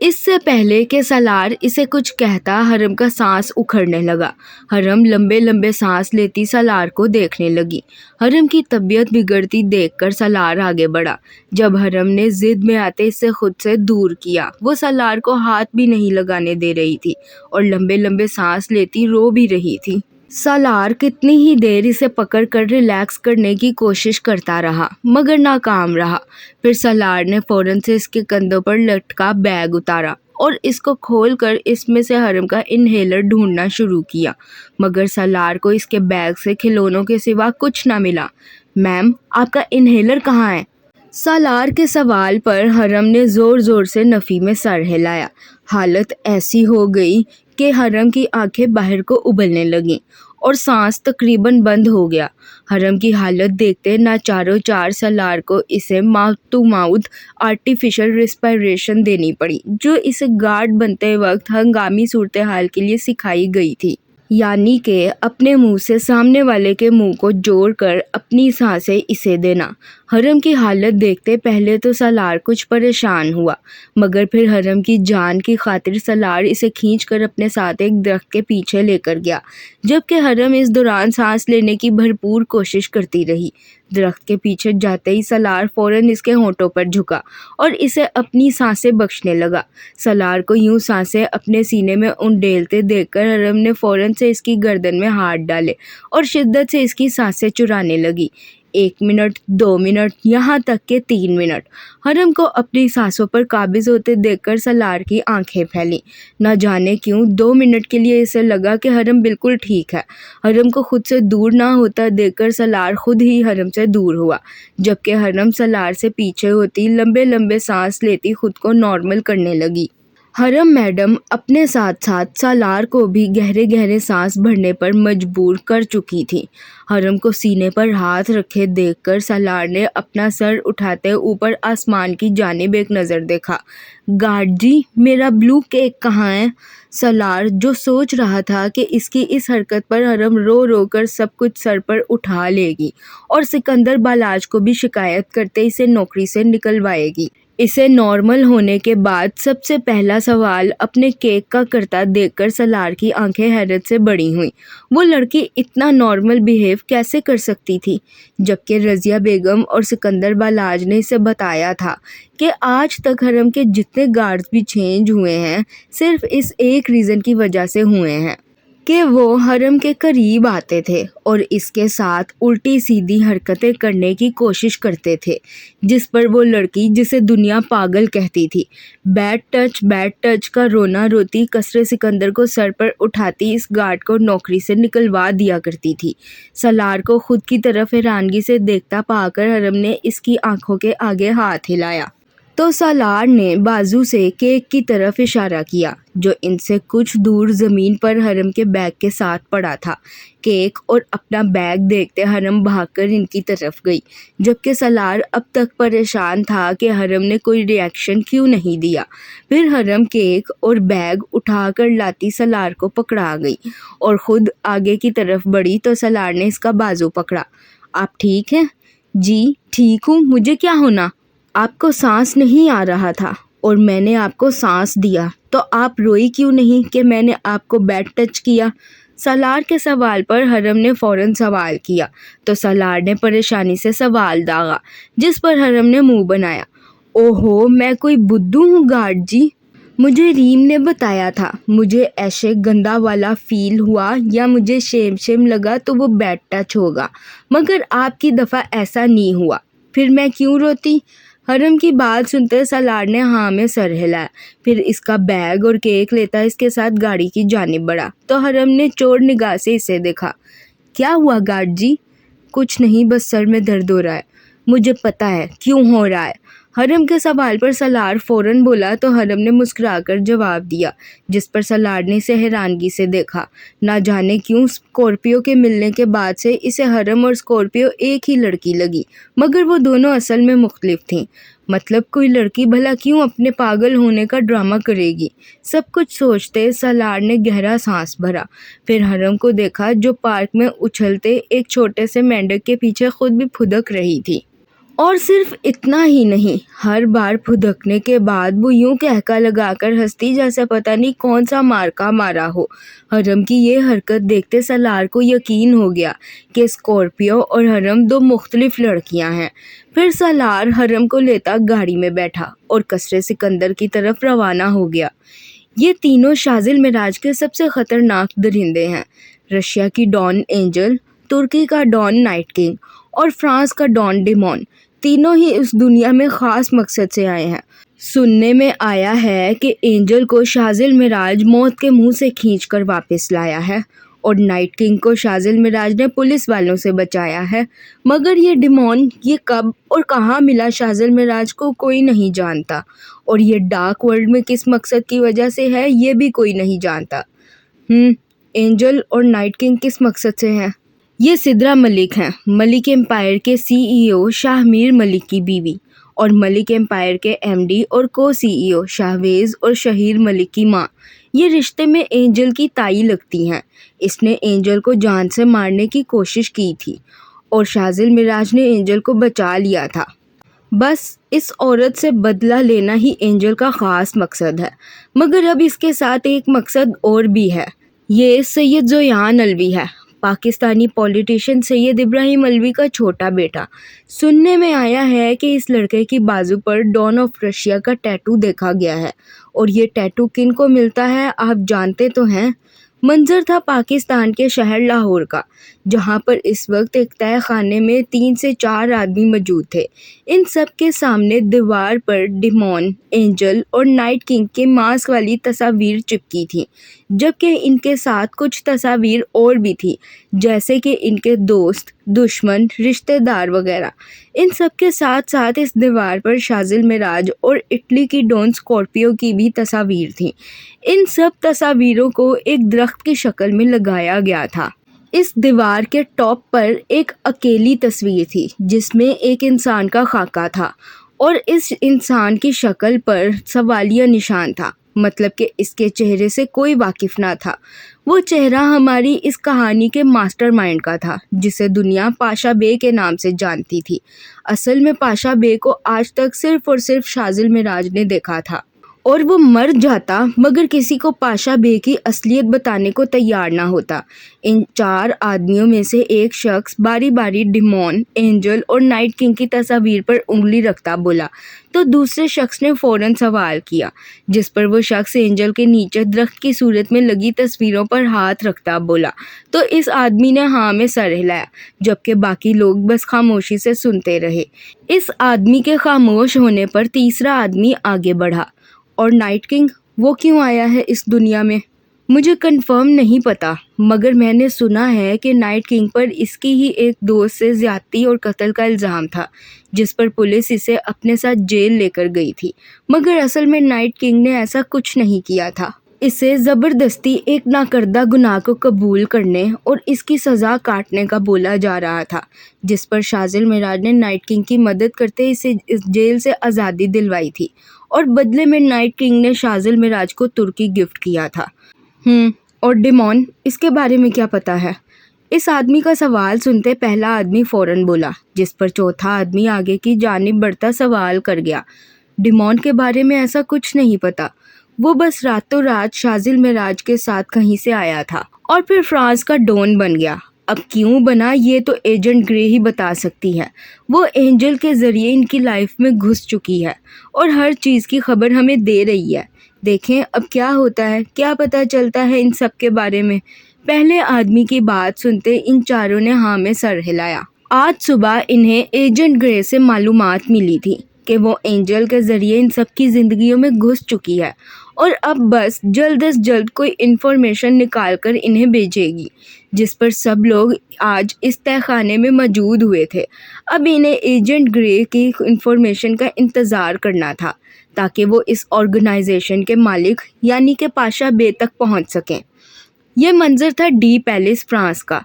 اس سے پہلے کہ سالار اسے کچھ کہتا حرم کا سانس اکھڑنے لگا۔ حرم لمبے لمبے سانس لیتی سالار کو دیکھنے لگی۔ حرم کی طبیعت بگڑتی دیکھ کر سالار آگے بڑھا۔ جب حرم نے ضد میں آتے اسے خود سے دور کیا، وہ سالار کو ہاتھ بھی نہیں لگانے دے رہی تھی اور لمبے لمبے سانس لیتی رو بھی رہی تھی۔ سالار کتنی ہی دیر اسے پکڑ کر ریلیکس کرنے کی کوشش کرتا رہا مگر ناکام رہا۔ پھر سالار نے فوراً سے اس کے کندھوں پر لٹکا بیگ اتارا اور اس کو کھول کر اس میں سے حرم کا انہیلر ڈھونڈنا شروع کیا، مگر سالار کو اس کے بیگ سے کھلونوں کے سوا کچھ نہ ملا۔ میم، آپ کا انہیلر کہاں ہے؟ سالار کے سوال پر حرم نے زور زور سے نفی میں سر ہلایا۔ حالت ایسی ہو گئی کہ حرم کی آنکھیں باہر کو ابلنے لگیں اور سانس تقریباً بند ہو گیا۔ حرم کی حالت دیکھتے ناچاروں چار سالار کو اسے mouth to mouth artificial respiration دینی پڑی، جو اسے گارڈ بنتے وقت ہنگامی صورتحال کے لیے سکھائی گئی تھی، یعنی کہ اپنے منہ سے سامنے والے کے منہ کو جوڑ کر اپنی سانسیں اسے دینا۔ حرم کی حالت دیکھتے پہلے تو سالار کچھ پریشان ہوا، مگر پھر حرم کی جان کی خاطر سالار اسے کھینچ کر اپنے ساتھ ایک درخت کے پیچھے لے کر گیا، جبکہ حرم اس دوران سانس لینے کی بھرپور کوشش کرتی رہی۔ درخت کے پیچھے جاتے ہی سالار فوراً اس کے ہونٹوں پر جھکا اور اسے اپنی سانسیں بخشنے لگا۔ سالار کو یوں سانسیں اپنے سینے میں انڈیلتے دیکھ کر حرم نے فوراً سے اس کی گردن میں ہاتھ ڈالے اور شدت سے اس کی سانسیں چرانے لگی۔ 1 منٹ، 2 منٹ، یہاں تک کہ 3 منٹ۔ حرم کو اپنی سانسوں پر قابض ہوتے دیکھ کر سالار کی آنکھیں پھیلیں۔ نہ جانے کیوں 2 منٹ کے لیے اسے لگا کہ حرم بالکل ٹھیک ہے۔ حرم کو خود سے دور نہ ہوتا دیکھ کر سالار خود ہی حرم سے دور ہوا، جبکہ حرم سالار سے پیچھے ہوتی لمبے لمبے سانس لیتی خود کو نارمل کرنے لگی۔ حرم میڈم اپنے ساتھ ساتھ سالار کو بھی گہرے گہرے سانس بھرنے پر مجبور کر چکی تھی۔ حرم کو سینے پر ہاتھ رکھے دیکھ کر سالار نے اپنا سر اٹھاتے اوپر آسمان کی جانب ایک نظر دیکھا۔ گارڈ جی، میرا بلو کیک کہاں ہے؟ سالار جو سوچ رہا تھا کہ اس کی اس حرکت پر حرم رو رو کر سب کچھ سر پر اٹھا لے گی اور سکندر بالاج کو بھی شکایت کرتے اسے نوکری سے نکلوائے گی۔ اسے نارمل ہونے کے بعد سب سے پہلا سوال اپنے کیک کا کرتا دیکھ کر سالار کی آنکھیں حیرت سے بڑی ہوئیں۔ وہ لڑکی اتنا نارمل بیہیو کیسے کر سکتی تھی، جبکہ رضیہ بیگم اور سکندر بالاج نے اسے بتایا تھا کہ آج تک حرم کے جتنے گارڈز بھی چینج ہوئے ہیں صرف اس ایک ریزن کی وجہ سے ہوئے ہیں کہ وہ حرم کے قریب آتے تھے اور اس کے ساتھ الٹی سیدھی حرکتیں کرنے کی کوشش کرتے تھے، جس پر وہ لڑکی جسے دنیا پاگل کہتی تھی بیڈ ٹچ کا رونا روتی قصر سکندر کو سر پر اٹھاتی اس گارڈ کو نوکری سے نکلوا دیا کرتی تھی۔ سالار کو خود کی طرف حیرانگی سے دیکھتا پا کر حرم نے اس کی آنکھوں کے آگے ہاتھ ہلایا تو سالار نے بازو سے کیک کی طرف اشارہ کیا، جو ان سے کچھ دور زمین پر حرم کے بیگ کے ساتھ پڑا تھا۔ کیک اور اپنا بیگ دیکھتے حرم بھاگ کر ان کی طرف گئی، جبکہ سالار اب تک پریشان تھا کہ حرم نے کوئی ری ایکشن کیوں نہیں دیا۔ پھر حرم کیک اور بیگ اٹھا کر لاتی سالار کو پکڑا گئی اور خود آگے کی طرف بڑھی تو سالار نے اس کا بازو پکڑا۔ آپ ٹھیک ہیں؟ جی ٹھیک ہوں، مجھے کیا ہونا؟ آپ کو سانس نہیں آ رہا تھا اور میں نے آپ کو سانس دیا، تو آپ روئی کیوں نہیں کہ میں نے آپ کو بیڈ ٹچ کیا؟ سالار کے سوال پر حرم نے فوراً سوال کیا تو سالار نے پریشانی سے سوال داغا، جس پر حرم نے منہ بنایا۔ اوہو، میں کوئی بدھو ہوں گارڈ جی؟ مجھے ریم نے بتایا تھا، مجھے ایسے گندا والا فیل ہوا یا مجھے شیم لگا تو وہ بیڈ ٹچ ہوگا، مگر آپ کی دفعہ ایسا نہیں ہوا، پھر میں کیوں روتی؟ حرم کی بات سنتے سالار نے ہاں میں سر ہلایا، پھر اس کا بیگ اور کیک لیتا اس کے ساتھ گاڑی کی جانب بڑھا تو حرم نے چور نگاہ سے اسے دیکھا۔ کیا ہوا گارڈ جی؟ کچھ نہیں، بس سر میں درد ہو رہا ہے۔ مجھے پتا ہے کیوں ہو رہا ہے۔ حرم کے سوال پر سالار فوراً بولا تو حرم نے مسکرا کر جواب دیا، جس پر سالار نے اسے حیرانگی سے دیکھا۔ نہ جانے کیوں اسکورپیو کے ملنے کے بعد سے اسے حرم اور اسکورپیو ایک ہی لڑکی لگی، مگر وہ دونوں اصل میں مختلف تھیں۔ مطلب کوئی لڑکی بھلا کیوں اپنے پاگل ہونے کا ڈرامہ کرے گی؟ سب کچھ سوچتے سالار نے گہرا سانس بھرا، پھر حرم کو دیکھا جو پارک میں اچھلتے ایک چھوٹے سے مینڈک کے پیچھے خود بھی پھدک رہی تھی۔ اور صرف اتنا ہی نہیں، ہر بار پھدکنے کے بعد وہ یوں کہکا لگا کر ہنستی جیسے پتہ نہیں کون سا مارکا مارا ہو۔ حرم کی یہ حرکت دیکھتے سالار کو یقین ہو گیا کہ اسکارپیو اور حرم دو مختلف لڑکیاں ہیں۔ پھر سالار حرم کو لیتا گاڑی میں بیٹھا اور قصر سکندر کی طرف روانہ ہو گیا۔ یہ تینوں شاذل معراج کے سب سے خطرناک درندے ہیں۔ رشیا کی ڈان اینجل، ترکی کا ڈان نائٹ کنگ اور فرانس کا ڈان ڈیمون، تینوں ہی اس دنیا میں خاص مقصد سے آئے ہیں۔ سننے میں آیا ہے کہ اینجل کو شاذل معراج موت کے منہ سے کھینچ کر واپس لایا ہے اور نائٹ کنگ کو شاذل معراج نے پولیس والوں سے بچایا ہے، مگر یہ ڈیمون یہ کب اور کہاں ملا شاذل معراج کو کوئی نہیں جانتا، اور یہ ڈارک ورلڈ میں کس مقصد کی وجہ سے ہے یہ بھی کوئی نہیں جانتا۔ اینجل اور نائٹ کنگ کس مقصد سے ہیں؟ یہ سدرا ملک ہیں، ملک امپائر کے CEO شاہ میر ملک کی بیوی، اور ملک امپائر کے MD اور CEO شاہویز اور شہیر ملک کی ماں۔ یہ رشتے میں اینجل کی تائی لگتی ہیں۔ اس نے اینجل کو جان سے مارنے کی کوشش کی تھی اور شاذل معراج نے اینجل کو بچا لیا تھا۔ بس اس عورت سے بدلہ لینا ہی اینجل کا خاص مقصد ہے، مگر اب اس کے ساتھ ایک مقصد اور بھی ہے۔ یہ سید زویان علوی ہے، پاکستانی پولیٹیشین سید ابراہیم علوی کا چھوٹا بیٹا۔ سننے میں آیا ہے کہ اس لڑکے کی بازو پر ڈان آف رشیا کا ٹیٹو دیکھا گیا ہے، اور یہ ٹیٹو کن کو ملتا ہے آپ جانتے تو ہیں۔ منظر تھا پاکستان کے شہر لاہور کا، جہاں پر اس وقت ایک تہہ خانے میں 3 سے 4 آدمی موجود تھے۔ ان سب کے سامنے دیوار پر ڈیمون، اینجل اور نائٹ کنگ کے ماسک والی تصاویر چپکی تھیں، جبکہ ان کے ساتھ کچھ تصاویر اور بھی تھیں، جیسے کہ ان کے دوست، دشمن، رشتہ دار وغیرہ۔ ان سب کے ساتھ ساتھ اس دیوار پر شاذل معراج اور اٹلی کی ڈان اسکارپیو کی بھی تصاویر تھیں۔ ان سب تصاویروں کو ایک درخت کی شکل میں لگایا گیا تھا۔ اس دیوار کے ٹاپ پر ایک اکیلی تصویر تھی جس میں ایک انسان کا خاکہ تھا، اور اس انسان کی شکل پر سوالیہ نشان تھا، مطلب کہ اس کے چہرے سے کوئی واقف نہ تھا۔ وہ چہرہ ہماری اس کہانی کے ماسٹر مائنڈ کا تھا، جسے دنیا پاشا بے کے نام سے جانتی تھی۔ اصل میں پاشا بے کو آج تک صرف اور صرف شاذل معراج نے دیکھا تھا، اور وہ مر جاتا مگر کسی کو پاشا بے کی اصلیت بتانے کو تیار نہ ہوتا۔ ان 4 آدمیوں میں سے ایک شخص باری باری ڈیمون، اینجل اور نائٹ کنگ کی تصاویر پر انگلی رکھتا بولا، تو دوسرے شخص نے فوراً سوال کیا، جس پر وہ شخص اینجل کے نیچے درخت کی صورت میں لگی تصویروں پر ہاتھ رکھتا بولا، تو اس آدمی نے ہاں میں سر ہلایا، جبکہ باقی لوگ بس خاموشی سے سنتے رہے۔ اس آدمی کے خاموش ہونے پر تیسرا آدمی آگے بڑھا، اور نائٹ کنگ وہ کیوں آیا ہے اس دنیا میں؟ مجھے کنفرم نہیں پتا، مگر میں نے سنا ہے کہ نائٹ کنگ پر اس کی ہی ایک دوست سے زیادتی اور قتل کا الزام تھا، جس پر پولیس اسے اپنے ساتھ جیل لے کر گئی تھی، مگر اصل میں نائٹ کنگ نے ایسا کچھ نہیں کیا تھا۔ اسے زبردستی ایک ناکردہ گناہ کو قبول کرنے اور اس کی سزا کاٹنے کا بولا جا رہا تھا، جس پر شاذل معراج نے نائٹ کنگ کی مدد کرتے اسے اس جیل سے آزادی دلوائی تھی، اور بدلے میں نائٹ کنگ نے شاذل معراج کو ترکی گفٹ کیا تھا۔ اور ڈیمون، اس کے بارے میں کیا پتا ہے؟ اس آدمی کا سوال سنتے پہلا آدمی فوراً بولا، جس پر چوتھا آدمی آگے کی جانب بڑھتا سوال کر گیا۔ ڈیمون کے بارے میں ایسا کچھ نہیں پتا، وہ بس راتوں رات شاذل معراج کے ساتھ کہیں سے آیا تھا اور پھر فرانس کا ڈون بن گیا۔ اب کیوں بنا یہ تو ایجنٹ گرے ہی بتا سکتی ہے۔ وہ اینجل کے ذریعے ان کی لائف میں گھس چکی ہے اور ہر چیز کی خبر ہمیں دے رہی ہے۔ دیکھیں اب کیا ہوتا ہے، کیا پتہ چلتا ہے ان سب کے بارے میں۔ پہلے آدمی کی بات سنتے ان چاروں نے ہاں میں سر ہلایا۔ آج صبح انہیں ایجنٹ گرے سے معلومات ملی تھی کہ وہ اینجل کے ذریعے ان سب کی زندگیوں میں گھس چکی ہے، اور اب بس جلد از جلد کوئی انفارمیشن نکال کر انہیں بھیجے گی، جس پر سب لوگ آج اس تہہ خانے میں موجود ہوئے تھے۔ اب انہیں ایجنٹ گرے کی انفارمیشن کا انتظار کرنا تھا تاکہ وہ اس آرگنائزیشن کے مالک یعنی کہ پاشا بے تک پہنچ سکیں۔ یہ منظر تھا ڈی پیلس فرانس کا،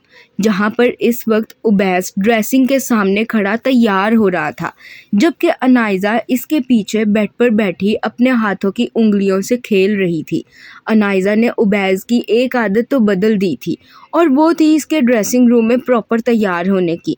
جہاں پر اس وقت اوبیز ڈریسنگ کے سامنے کھڑا تیار ہو رہا تھا، جبکہ انائزا اس کے پیچھے بیڈ پر بیٹھی اپنے ہاتھوں کی انگلیوں سے کھیل رہی تھی۔ انائزا نے اوبیز کی ایک عادت تو بدل دی تھی، اور وہ تھی اس کے ڈریسنگ روم میں پراپر تیار ہونے کی۔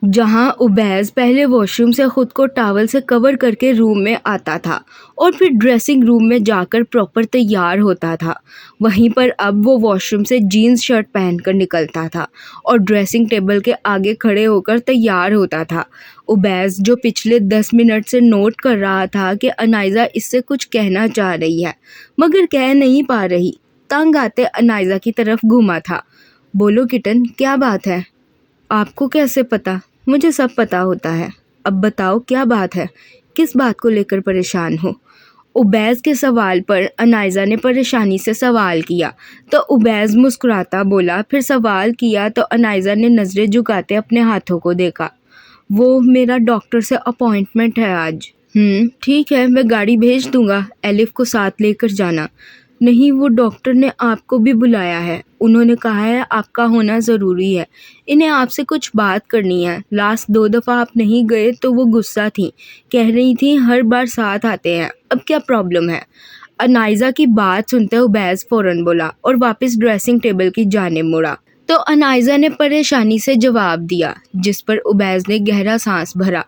جہاں عبیز پہلے واش روم سے خود کو ٹاول سے کور کر کے روم میں آتا تھا اور پھر ڈریسنگ روم میں جا کر پراپر تیار ہوتا تھا، وہیں پر اب وہ واش روم سے جینز شرٹ پہن کر نکلتا تھا اور ڈریسنگ ٹیبل کے آگے کھڑے ہو کر تیار ہوتا تھا۔ عبیز جو پچھلے 10 منٹ سے نوٹ کر رہا تھا کہ انائزہ اس سے کچھ کہنا چاہ رہی ہے مگر کہہ نہیں پا رہی، تنگ آتے انائزہ کی طرف گھوما تھا۔ بولو کٹن، کیا بات ہے؟ آپ کو کیسے پتا؟ مجھے سب پتا ہوتا ہے۔ اب بتاؤ کیا بات ہے، کس بات کو لے کر پریشان ہو؟ عبیز کے سوال پر انائزہ نے پریشانی سے سوال کیا تو عبیز مسکراتا بولا، پھر سوال کیا تو انائزہ نے نظریں جھکاتے اپنے ہاتھوں کو دیکھا۔ وہ میرا ڈاکٹر سے اپوائنٹمنٹ ہے آج۔ ٹھیک ہے، میں گاڑی بھیج دوں گا، ایلف کو ساتھ لے کر جانا۔ نہیں، وہ ڈاکٹر نے آپ کو بھی بلایا ہے، انہوں نے کہا ہے آپ کا ہونا ضروری ہے، انہیں آپ سے کچھ بات کرنی ہے۔ لاسٹ 2 دفعہ آپ نہیں گئے تو وہ غصہ تھیں، کہہ رہی تھیں ہر بار ساتھ آتے ہیں، اب کیا پرابلم ہے؟ انائزہ کی بات سنتے عبیز فوراً بولا اور واپس ڈریسنگ ٹیبل کی جانب مڑا تو انائزہ نے پریشانی سے جواب دیا، جس پر عبیز نے گہرا سانس بھرا۔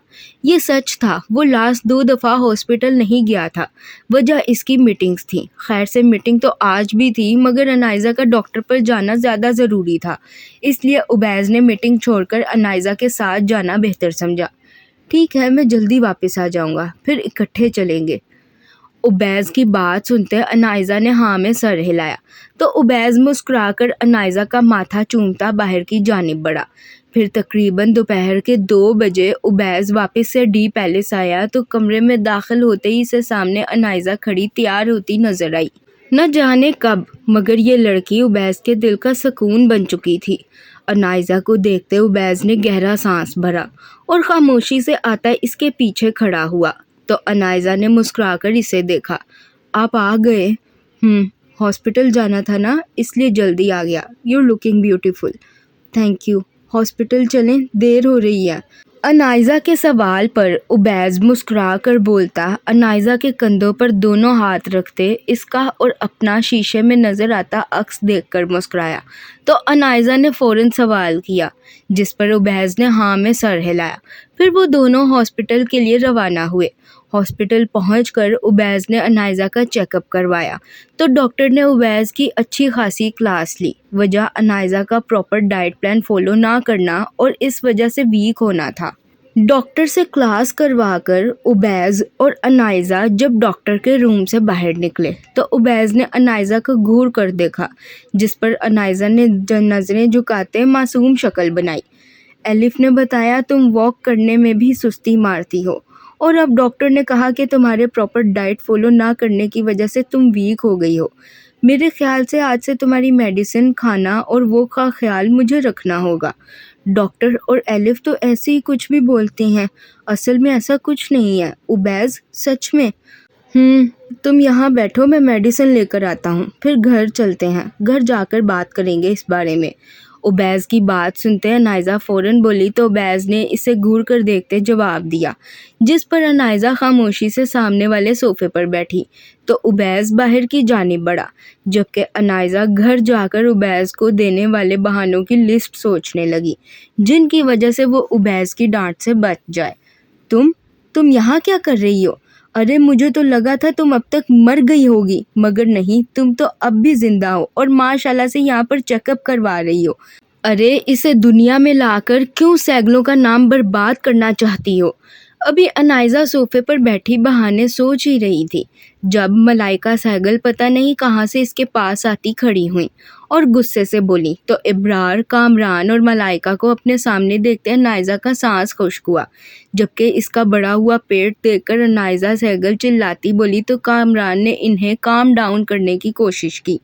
یہ سچ تھا، وہ لاسٹ 2 دفعہ ہاسپٹل نہیں گیا تھا، وجہ اس کی میٹنگز تھی۔ خیر سے میٹنگ تو آج بھی تھی مگر انائزہ کا ڈاکٹر پر جانا زیادہ ضروری تھا، اس لیے عبیز نے میٹنگ چھوڑ کر انائزہ کے ساتھ جانا بہتر سمجھا۔ ٹھیک ہے، میں جلدی واپس آ جاؤں گا، پھر اکٹھے چلیں گے۔ عبیز کی بات سنتے انائزہ نے ہاں میں سر ہلایا تو عبیز مسکرا کر انائزہ کا ماتھا چومتا باہر کی جانب بڑھا۔ پھر تقریباً دوپہر کے 2 بجے عبیز واپس سے ڈی پیلس آیا تو کمرے میں داخل ہوتے ہی اسے سامنے انائزہ کھڑی تیار ہوتی نظر آئی۔ نہ جانے کب مگر یہ لڑکی عبیز کے دل کا سکون بن چکی تھی۔ انائزہ کو دیکھتے عبیز نے گہرا سانس بھرا اور خاموشی سے آتا اس کے پیچھے کھڑا ہوا تو انائزہ نے مسکرا کر اسے دیکھا۔ آپ آ گئے؟ ہاسپٹل جانا تھا نا، اس لیے جلدی آ گیا۔ You looking beautiful. Thank you. Hospital چلیں، دیر ہو رہی ہے۔ انائزہ کے سوال پر عبیز مسکرا کر بولتا، انائزہ کے کندھوں پر دونوں ہاتھ رکھتے اس کا اور اپنا شیشے میں نظر آتا عکس دیکھ کر مسکرایا تو انائزہ نے فوراً سوال کیا، جس پر عبیز نے ہاں میں سر ہلایا۔ پھر وہ دونوں ہاسپٹل کے لیے روانہ ہوئے۔ ہاسپٹل پہنچ کر عبیز نے انائزہ کا چیک اپ کروایا تو ڈاکٹر نے عبیز کی اچھی خاصی کلاس لی، وجہ انائزہ کا پراپر ڈائٹ پلان فالو نہ کرنا اور اس وجہ سے ویک ہونا تھا۔ ڈاکٹر سے کلاس کروا کر عبیز اور انائزہ جب ڈاکٹر کے روم سے باہر نکلے تو عبیز نے انائزہ کو گھور کر دیکھا، جس پر انائزہ نے نظریں جھکاتے معصوم شکل بنائی۔ ایلف نے بتایا تم واک کرنے میں بھی سستی مارتی ہو اور اب ڈاکٹر نے کہا کہ تمہارے پراپر ڈائٹ فالو نہ کرنے کی وجہ سے تم ویک ہو گئی ہو۔ میرے خیال سے آج سے تمہاری میڈیسن کھانا اور وہ کا خیال مجھے رکھنا ہوگا۔ ڈاکٹر اور ایلف تو ایسے ہی کچھ بھی بولتے ہیں، اصل میں ایسا کچھ نہیں ہے۔ عبیز سچ میں؟ تم یہاں بیٹھو، میں میڈیسن لے کر آتا ہوں، پھر گھر چلتے ہیں، گھر جا کر بات کریں گے اس بارے میں۔ عبیز کی بات سنتے انائزہ فوراً بولی تو عبیز نے اسے گھور کر دیکھتے جواب دیا، جس پر انائزہ خاموشی سے سامنے والے صوفے پر بیٹھی تو عبیز باہر کی جانب بڑھا، جبکہ انائزہ گھر جا کر عبیز کو دینے والے بہانوں کی لسٹ سوچنے لگی جن کی وجہ سے وہ عبیز کی ڈانٹ سے بچ جائے۔ تم یہاں کیا کر رہی ہو؟ ارے مجھے تو لگا تھا تم اب تک مر گئی ہوگی، مگر نہیں، تم تو اب بھی زندہ ہو اور ماشاءاللہ سے یہاں پر چیک اپ کروا رہی ہو۔ ارے اسے دنیا میں لا کر کیوں سیگلوں کا نام برباد کرنا چاہتی ہو؟ ابھی انائزہ صوفے پر بیٹھی بہانے سوچ ہی رہی تھی جب ملائکہ سہگل پتہ نہیں کہاں سے اس کے پاس آتی کھڑی ہوئیں اور غصے سے بولی تو ابرار، کامران اور ملائکہ کو اپنے سامنے دیکھتے انائزہ کا سانس خشک ہوا، جبکہ اس کا بڑا ہوا پیٹ دیکھ کر انائزہ سہگل چلاتی بولی تو کامران نے انہیں کام ڈاؤن کرنے کی کوشش کی۔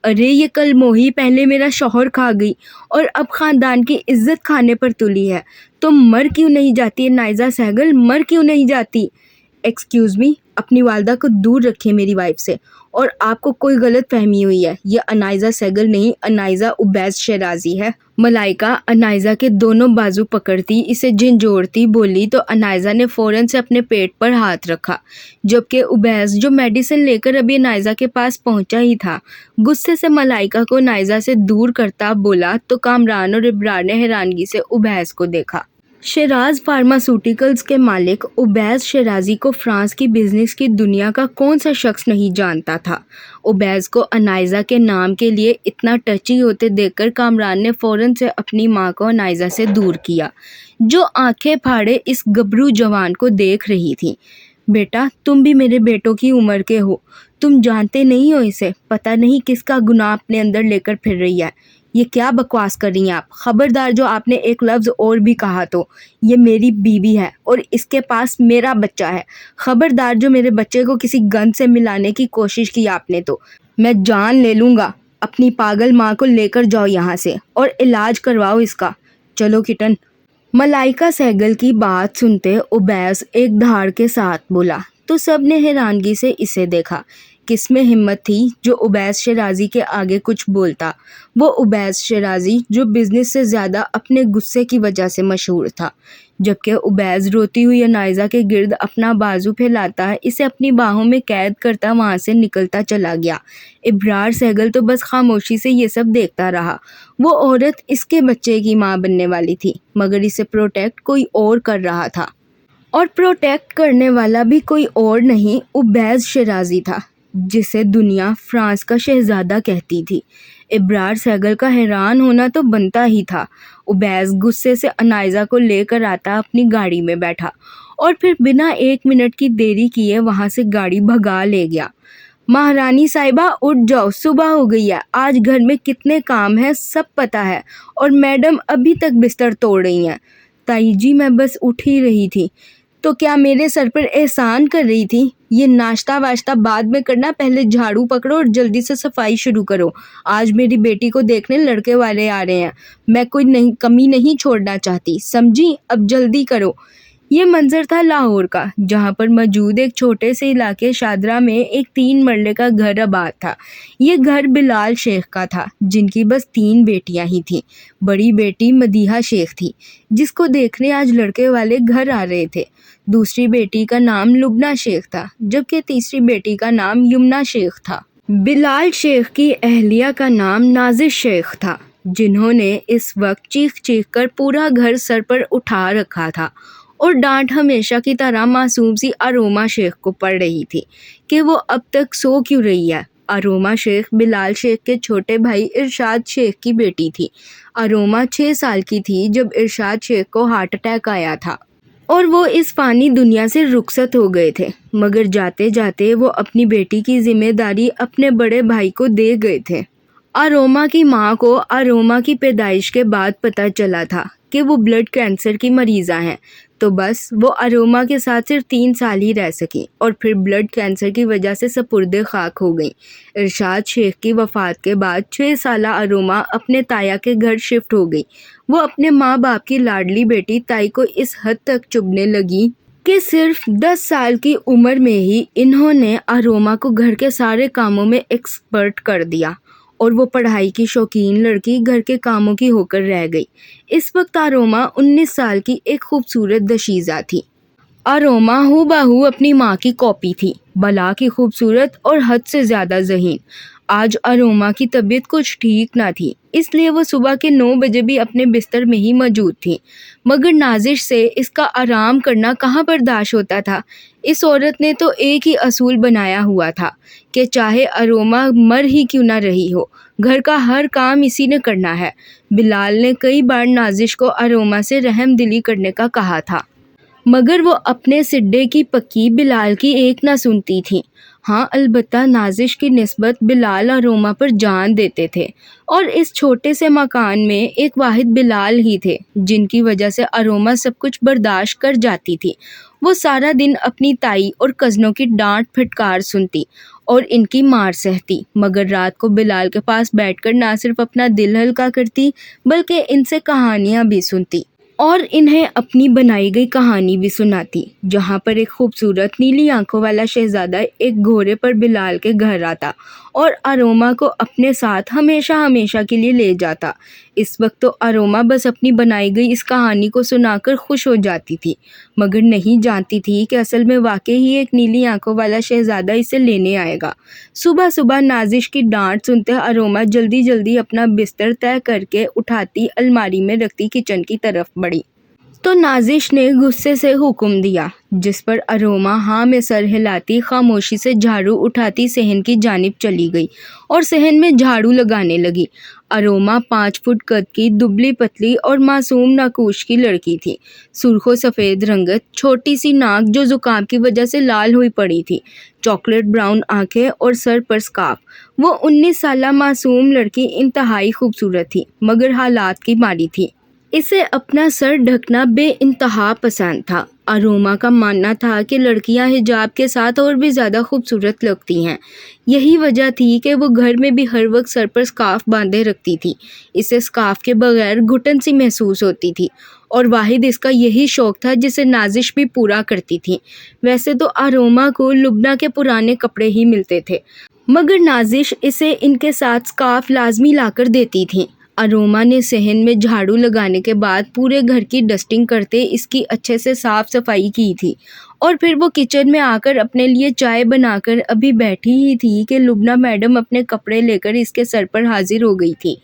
ارے یہ کل موہی پہلے میرا شوہر کھا گئی اور اب خاندان کی عزت کھانے پر تلی ہے، تم مر کیوں نہیں جاتی انائزہ سہگل، مر کیوں نہیں جاتی؟ ایکسکیوز می، اپنی والدہ کو دور رکھیں میری وائف سے، اور آپ کو کوئی غلط فہمی ہوئی ہے، یہ انائزہ سہگل نہیں، انائزہ عبیز شیرازی ہے۔ ملائکہ انائزہ کے دونوں بازو پکڑتی اسے جھنجھوڑتی بولی تو انائزہ نے فوراً سے اپنے پیٹ پر ہاتھ رکھا، جبکہ عبیز جو میڈیسن لے کر ابھی انائزہ کے پاس پہنچا ہی تھا غصے سے ملائکہ کو انائزہ سے دور کرتا بولا تو کامران اور ابرار نے حیرانگی سے عبیز کو دیکھا۔ شیراز فارماسوٹیکلز کے مالک عبیس شیرازی کو فرانس کی بزنس کی دنیا کا کون سا شخص نہیں جانتا تھا۔ عبیس کو انائزہ کے نام کے لیے اتنا ٹچی ہوتے دیکھ کر کامران نے فوراً سے اپنی ماں کو انائزہ سے دور کیا، جو آنکھیں پھاڑے اس گبرو جوان کو دیکھ رہی تھی۔ بیٹا، تم بھی میرے بیٹوں کی عمر کے ہو، تم جانتے نہیں ہو اسے، پتہ نہیں کس کا گناہ اپنے اندر لے کر پھر رہی ہے۔ یہ کیا بکواس کر رہی ہیں آپ؟ خبردار، جو آپ نے ایک لفظ اور بھی کہا تو یہ میری بیوی ہے اور اس کے پاس میرا بچہ ہے۔ خبردار، جو میرے بچے کو کسی گند سے ملانے کی کوشش کی آپ نے تو میں جان لے لوں گا۔ اپنی پاگل ماں کو لے کر جاؤ یہاں سے اور علاج کرواؤ اس کا۔ چلو کٹن۔ ملائکہ سہگل کی بات سنتے عبیس ایک دھاڑ کے ساتھ بولا تو سب نے حیرانگی سے اسے دیکھا۔ کس میں ہمت تھی جو عبیس شیرازی کے آگے کچھ بولتا؟ وہ عبیس شیرازی جو بزنس سے زیادہ اپنے غصے کی وجہ سے مشہور تھا۔ جبکہ عبیس روتی ہوئی انائزہ کے گرد اپنا بازو پھیلاتا اسے اپنی باہوں میں قید کرتا وہاں سے نکلتا چلا گیا۔ ابرار سہگل تو بس خاموشی سے یہ سب دیکھتا رہا۔ وہ عورت اس کے بچے کی ماں بننے والی تھی، مگر اسے پروٹیکٹ کوئی اور کر رہا تھا، اور پروٹیکٹ کرنے والا بھی کوئی اور نہیں، عبیس شیرازی تھا، جسے دنیا فرانس کا شہزادہ کہتی تھی۔ ابرار سہگل کا حیران ہونا تو بنتا ہی تھا۔ عبیس غصے سے انائزہ کو لے کر آتا اپنی گاڑی میں بیٹھا اور پھر بنا ایک منٹ کی دیری کیے وہاں سے گاڑی بھگا لے گیا۔ مہارانی صاحبہ، اٹھ جاؤ، صبح ہو گئی ہے، آج گھر میں کتنے کام ہیں سب پتہ ہے، اور میڈم ابھی تک بستر توڑ رہی ہیں۔ تائی جی، میں بس اٹھ ہی رہی تھی، تو کیا میرے سر پر احسان کر رہی تھی؟ یہ ناشتہ واشتہ بعد میں کرنا، پہلے جھاڑو پکڑو اور جلدی سے صفائی شروع کرو۔ آج میری بیٹی کو دیکھنے لڑکے والے آ رہے ہیں، میں کوئی کمی نہیں چھوڑنا چاہتی، سمجھی؟ اب جلدی کرو۔ یہ منظر تھا لاہور کا، جہاں پر موجود ایک چھوٹے سے علاقے شادرہ میں ایک 3 مرلے کا گھر آباد تھا۔ یہ گھر بلال شیخ کا تھا، جن کی بس 3 بیٹیاں ہی تھیں۔ بڑی بیٹی مدیحہ شیخ تھی، جس کو دیکھنے آج لڑکے والے گھر آ رہے تھے۔ دوسری بیٹی کا نام لبنہ شیخ تھا، جبکہ تیسری بیٹی کا نام یمنہ شیخ تھا۔ بلال شیخ کی اہلیہ کا نام نازش شیخ تھا، جنہوں نے اس وقت چیخ چیخ کر پورا گھر سر پر اٹھا رکھا تھا، اور ڈانٹ ہمیشہ کی طرح معصوم سی اروما شیخ کو پڑ رہی تھی کہ وہ اب تک سو کیوں رہی ہے۔ اروما شیخ بلال شیخ کے چھوٹے بھائی ارشاد شیخ کی بیٹی تھی۔ اروما 6 سال کی تھی جب ارشاد شیخ کو ہارٹ اٹیک آیا تھا، اور وہ اس فانی دنیا سے رخصت ہو گئے تھے، مگر جاتے جاتے وہ اپنی بیٹی کی ذمہ داری اپنے بڑے بھائی کو دے گئے تھے۔ اروما کی ماں کو اروما کی پیدائش کے بعد پتہ چلا تھا کہ وہ بلڈ کینسر کی مریضہ ہیں، تو بس وہ اروما کے ساتھ صرف 3 سال ہی رہ سکیں، اور پھر بلڈ کینسر کی وجہ سے سپرد خاک ہو گئیں۔ ارشاد شیخ کی وفات کے بعد 6 سالہ اروما اپنے تایا کے گھر شفٹ ہو گئی۔ وہ اپنے ماں باپ کی لاڈلی بیٹی تائی کو اس حد تک چبھنے لگی کہ صرف 10 سال کی عمر میں ہی انہوں نے اروما کو گھر کے سارے کاموں میں ایکسپرٹ کر دیا، اور وہ پڑھائی کی شوقین لڑکی گھر کے کاموں کی ہو کر رہ گئی۔ اس وقت اروما 19 سال کی ایک خوبصورت دشیزہ تھی۔ اروما ہو بہو اپنی ماں کی کاپی تھی، بلا کی خوبصورت اور حد سے زیادہ ذہین۔ آج اروما کی طبیعت کچھ ٹھیک نہ تھی، اس لیے وہ صبح کے 9 بجے بھی اپنے بستر میں ہی موجود تھی، مگر نازش سے اس کا آرام کرنا کہاں برداشت ہوتا تھا۔ اس عورت نے تو ایک ہی اصول بنایا ہوا تھا کہ چاہے اروما مر ہی کیوں نہ رہی ہو، گھر کا ہر کام اسی نے کرنا ہے۔ بلال نے کئی بار نازش کو اروما سے رحم دلی کرنے کا کہا تھا، مگر وہ اپنے سڈے کی پکی بلال کی ایک نہ سنتی تھی۔ ہاں، البتہ نازش کی نسبت بلال اروما پر جان دیتے تھے، اور اس چھوٹے سے مکان میں ایک واحد بلال ہی تھے جن کی وجہ سے اروما سب کچھ برداشت کر جاتی تھی۔ وہ سارا دن اپنی تائی اور کزنوں کی ڈانٹ پھٹکار سنتی اور ان کی مار سہتی، مگر رات کو بلال کے پاس بیٹھ کر نہ صرف اپنا دل ہلکا کرتی بلکہ ان سے کہانیاں بھی سنتی، اور انہیں اپنی بنائی گئی کہانی بھی سناتی، جہاں پر ایک خوبصورت نیلی آنکھوں والا شہزادہ ایک گھوڑے پر بلال کے گھر آتا اور اروما کو اپنے ساتھ ہمیشہ ہمیشہ کے لیے لے جاتا۔ اس وقت تو اروما بس اپنی بنائی گئی اس کہانی کو سنا کر خوش ہو جاتی تھی، مگر نہیں جانتی تھی کہ اصل میں واقعی ہی ایک نیلی آنکھوں والا شہزادہ اسے لینے آئے گا۔ صبح صبح نازش کی ڈانٹ سنتے اروما جلدی جلدی اپنا بستر طے کر کے اٹھاتی الماری میں رکھتی کچن کی طرف بڑھی تو نازش نے غصے سے حکم دیا، جس پر اروما ہاں میں سر ہلاتی خاموشی سے جھاڑو اٹھاتی صحن کی جانب چلی گئی اور صحن میں جھاڑو لگانے لگی۔ اروما 5 فٹ قد کی دبلی پتلی اور معصوم ناقوش کی لڑکی تھی، سرخ و سفید رنگت، چھوٹی سی ناک جو زکام کی وجہ سے لال ہوئی پڑی تھی، چاکلیٹ براؤن آنکھیں اور سر پر سکارف۔ وہ 19 سالہ معصوم لڑکی انتہائی خوبصورت تھی مگر حالات کی ماری تھی۔ اسے اپنا سر ڈھکنا بے انتہا پسند تھا۔ اروما کا ماننا تھا کہ لڑکیاں حجاب کے ساتھ اور بھی زیادہ خوبصورت لگتی ہیں۔ یہی وجہ تھی کہ وہ گھر میں بھی ہر وقت سر پر سکارف باندھے رکھتی تھی۔ اسے سکارف کے بغیر گھٹن سی محسوس ہوتی تھی اور واحد اس کا یہی شوق تھا جسے نازش بھی پورا کرتی تھی۔ ویسے تو اروما کو لبنہ کے پرانے کپڑے ہی ملتے تھے مگر نازش اسے ان کے ساتھ سکارف لازمی لا کر دیتی تھی۔ اروما نے صحن میں جھاڑو لگانے کے بعد پورے گھر کی ڈسٹنگ کرتے اس کی اچھے سے صاف صفائی کی تھی اور پھر وہ کچن میں آ کر اپنے لیے چائے بنا کر ابھی بیٹھی ہی تھی کہ لبنہ میڈم اپنے کپڑے لے کر اس کے سر پر حاضر ہو گئی تھی۔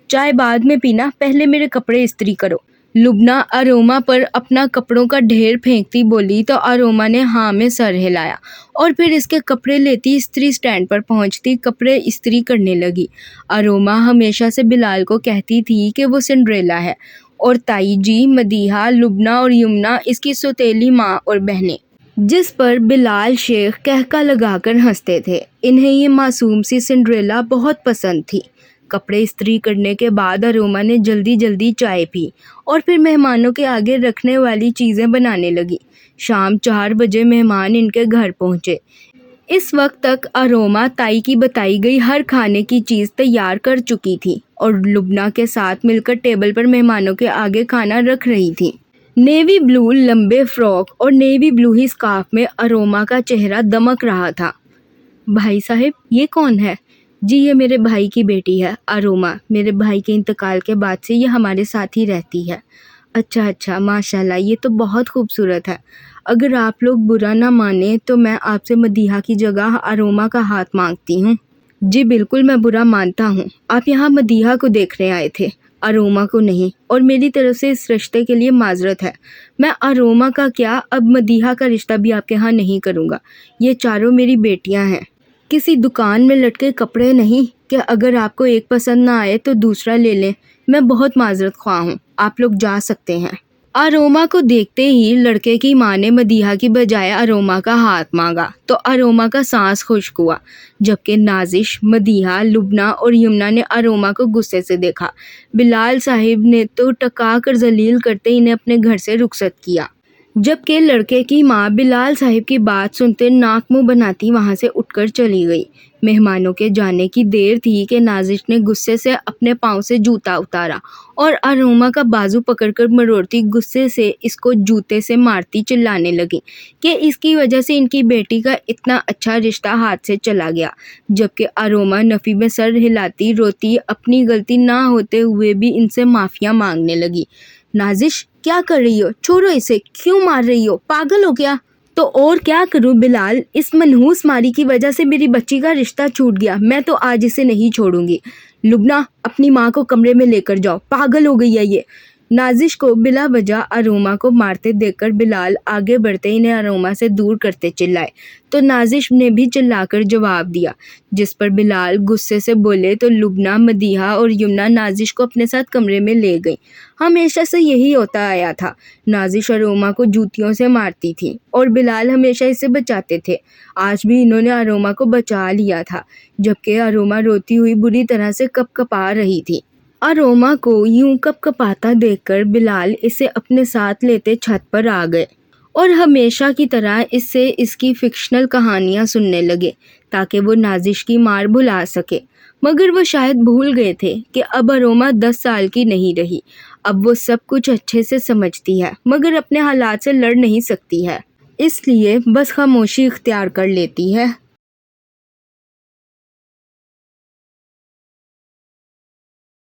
چائے بعد میں پینا، پہلے میرے کپڑے استری کرو۔ لبنہ اروما پر اپنا کپڑوں کا ڈھیر پھینکتی بولی تو اروما نے ہاں میں سر ہلایا اور پھر اس کے کپڑے لیتی استری سٹینڈ پر پہنچتی کپڑے استری کرنے لگی۔ اروما ہمیشہ سے بلال کو کہتی تھی کہ وہ سنڈریلا ہے اور تائی جی، مدیحہ، لبنہ اور یمنہ اس کی سوتیلی ماں اور بہنیں، جس پر بلال شیخ قہقہ لگا کر ہنستے تھے۔ انہیں یہ معصوم سی سنڈریلا بہت پسند تھی۔ کپڑے استری کرنے کے بعد اروما نے جلدی جلدی چائے پی اور پھر مہمانوں کے آگے رکھنے والی چیزیں بنانے لگی۔ شام 4 بجے مہمان ان کے گھر پہنچے۔ اس وقت تک اروما تائی کی بتائی گئی ہر کھانے کی چیز تیار کر چکی تھی اور لبنہ کے ساتھ مل کر ٹیبل پر مہمانوں کے آگے کھانا رکھ رہی تھی۔ نیوی بلو لمبے فراک اور نیوی بلو ہی سکارف میں اروما کا چہرہ دمک رہا تھا۔ بھائی صاحب، یہ کون ہے؟ جی یہ میرے بھائی کی بیٹی ہے اروما، میرے بھائی کے انتقال کے بعد سے یہ ہمارے ساتھ ہی رہتی ہے۔ اچھا ماشاءاللہ، یہ تو بہت خوبصورت ہے۔ اگر آپ لوگ برا نہ مانیں تو میں آپ سے مدیحہ کی جگہ اروما کا ہاتھ مانگتی ہوں۔ جی بالکل، میں برا مانتا ہوں۔ آپ یہاں مدیحہ کو دیکھنے آئے تھے، اروما کو نہیں، اور میری طرف سے اس رشتے کے لیے معذرت ہے۔ میں اروما کا کیا، اب مدیحہ کا رشتہ بھی آپ کے ہاں نہیں کروں گا۔ یہ چاروں میری بیٹیاں ہیں، کسی دکان میں لٹکے کپڑے نہیں کہ اگر آپ کو ایک پسند نہ آئے تو دوسرا لے لیں۔ میں بہت معذرت خواہ ہوں، آپ لوگ جا سکتے ہیں۔ اروما کو دیکھتے ہی لڑکے کی ماں نے مدیحہ کی بجائے اروما کا ہاتھ مانگا تو اروما کا سانس خشک ہوا، جبکہ نازش، مدیحہ، لبنہ اور یمنہ نے اروما کو غصے سے دیکھا۔ بلال صاحب نے تو ٹکا کر ذلیل کرتے انہیں اپنے گھر سے رخصت کیا، جبکہ لڑکے کی ماں بلال صاحب کی بات سنتے ناک منہ بناتی وہاں سے اٹھ کر چلی گئی۔ مہمانوں کے جانے کی دیر تھی کہ نازش نے غصے سے اپنے پاؤں سے جوتا اتارا اور اروما کا بازو پکڑ کر مروڑتی غصے سے اس کو جوتے سے مارتی چلانے لگی کہ اس کی وجہ سے ان کی بیٹی کا اتنا اچھا رشتہ ہاتھ سے چلا گیا، جبکہ اروما نفی میں سر ہلاتی روتی اپنی غلطی نہ ہوتے ہوئے بھی ان سے معافیاں مانگنے لگی۔ نازش، کیا کر رہی ہو؟ چھوڑو اسے، کیوں مار رہی ہو؟ پاگل ہو کیا؟ تو اور کیا کروں بلال، اس منحوس ماری کی وجہ سے میری بچی کا رشتہ چھوٹ گیا، میں تو آج اسے نہیں چھوڑوں گی۔ لبنہ، اپنی ماں کو کمرے میں لے کر جاؤ، پاگل ہو گئی ہے یہ۔ نازش کو بلا وجہ اروما کو مارتے دیکھ کر بلال آگے بڑھتے انہیں اروما سے دور کرتے چلائے تو نازش نے بھی چلا کر جواب دیا، جس پر بلال غصے سے بولے تو لبنہ، مدیحہ اور یمنہ نازش کو اپنے ساتھ کمرے میں لے گئی۔ ہمیشہ سے یہی ہوتا آیا تھا، نازش اروما کو جوتیوں سے مارتی تھی اور بلال ہمیشہ اسے بچاتے تھے۔ آج بھی انہوں نے اروما کو بچا لیا تھا، جبکہ اروما روتی ہوئی بری طرح سے کپ کپا رہی تھی۔ اروما کو یوں کپ کپاتا دیکھ کر بلال اسے اپنے ساتھ لیتے چھت پر آ گئے اور ہمیشہ کی طرح اس سے اس کی فکشنل کہانیاں سننے لگے تاکہ وہ نازش کی مار بھلا سکے، مگر وہ شاید بھول گئے تھے کہ اب اروما 10 سال کی نہیں رہی۔ اب وہ سب کچھ اچھے سے سمجھتی ہے مگر اپنے حالات سے لڑ نہیں سکتی ہے، اس لیے بس خاموشی اختیار کر لیتی ہے۔